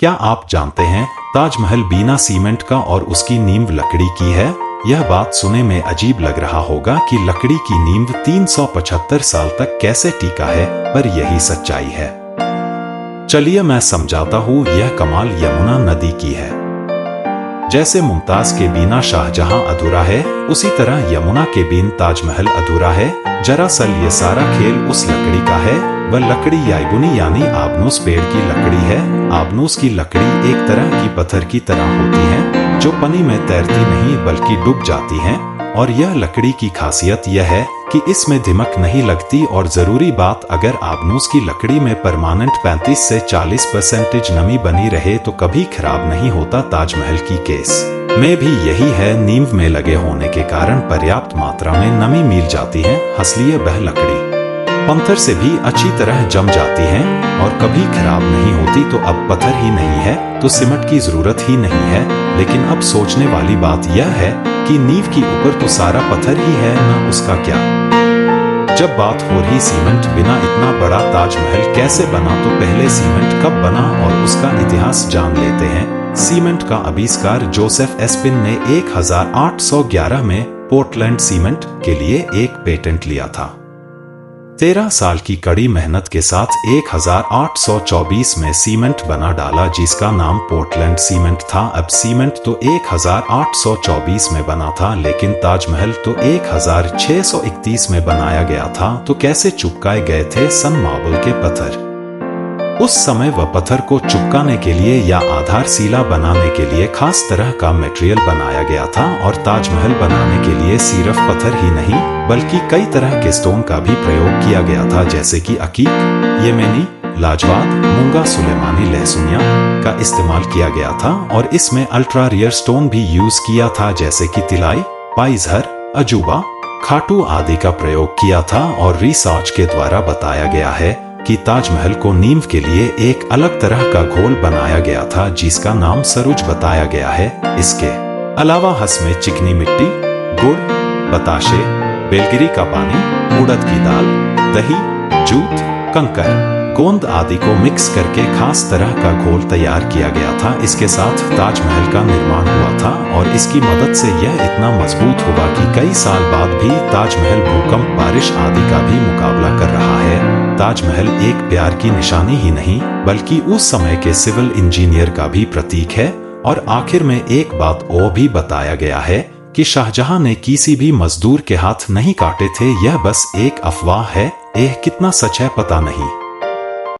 क्या आप जानते हैं ताजमहल बिना सीमेंट का और उसकी नींव लकड़ी की है। यह बात सुनने में अजीब लग रहा होगा कि लकड़ी की नींव 375 साल तक कैसे टिका है, पर यही सच्चाई है। चलिए मैं समझाता हूँ। यह कमाल यमुना नदी की है। जैसे मुमताज के बिना शाहजहां अधूरा है, उसी तरह यमुना के बिन ताजमहल अधूरा है। दरअसल ये सारा खेल उस लकड़ी का है। वह लकड़ी याइबुनी यानी आबनूस पेड़ की लकड़ी है। आबनूस की लकड़ी एक तरह की पत्थर की तरह होती है, जो पानी में तैरती नहीं बल्कि डूब जाती है। और यह लकड़ी की खासियत यह है कि इसमें दीमक नहीं लगती। और जरूरी बात, अगर आबनूस की लकड़ी में परमानेंट 35 से 40% नमी बनी रहे तो कभी खराब नहीं होता। ताजमहल की केस में भी यही है। नींव में लगे होने के कारण पर्याप्त मात्रा में नमी मिल जाती है, इसलिए वह लकड़ी पत्थर से भी अच्छी तरह जम जाती है और कभी खराब नहीं होती। तो अब पत्थर ही नहीं है तो सीमेंट की जरूरत ही नहीं है। लेकिन अब सोचने वाली बात यह है कि नींव की ऊपर तो सारा पत्थर ही है ना, उसका क्या। जब बात हो रही सीमेंट बिना इतना बड़ा ताजमहल कैसे बना, तो पहले सीमेंट कब बना और उसका इतिहास जान लेते हैं। सीमेंट का आविष्कार जोसेफ एस्पिन ने 1811 में पोर्टलैंड सीमेंट के लिए एक पेटेंट लिया था। 13 साल की कड़ी मेहनत के साथ 1824 में सीमेंट बना डाला, जिसका नाम पोर्टलैंड सीमेंट था। अब सीमेंट तो 1824 में बना था, लेकिन ताजमहल तो 1631 में बनाया गया था। तो कैसे चिपकाए गए थे सन मार्बल के पत्थर। उस समय वह पत्थर को चिपकाने के लिए या आधारशिला बनाने के लिए खास तरह का मटेरियल बनाया गया था। और ताजमहल बनाने के लिए सिर्फ पत्थर ही नहीं बल्कि कई तरह के स्टोन का भी प्रयोग किया गया था, जैसे कि अकीक, येमेनी, लाजवाब, मूंगा, सुलेमानी, लहसुनिया का इस्तेमाल किया गया था। और इसमें अल्ट्रा रेयर स्टोन भी यूज किया था, जैसे कि तिलाई, पाइजर, अजूबा, खाटू आदि का प्रयोग किया था। और रिसर्च के द्वारा बताया गया है कि ताजमहल को नींव के लिए एक अलग तरह का घोल बनाया गया था, जिसका नाम सरूज बताया गया है। इसके अलावा हंस में चिकनी मिट्टी, गुड़, बताशे, बेलगिरी का पानी, उड़द की दाल, दही, जूट, कंकर, गोंद आदि को मिक्स करके खास तरह का घोल तैयार किया गया था। इसके साथ ताजमहल का निर्माण हुआ था और इसकी मदद से यह इतना मजबूत हुआ कि कई साल बाद भी ताजमहल भूकंप, बारिश आदि का भी मुकाबला कर रहा है। ताजमहल एक प्यार की निशानी ही नहीं बल्कि उस समय के सिविल इंजीनियर का भी प्रतीक है। और आखिर में एक बात और भी बताया गया है कि शाहजहां ने किसी भी मजदूर के हाथ नहीं काटे थे। यह बस एक अफवाह है, यह कितना सच है पता नहीं।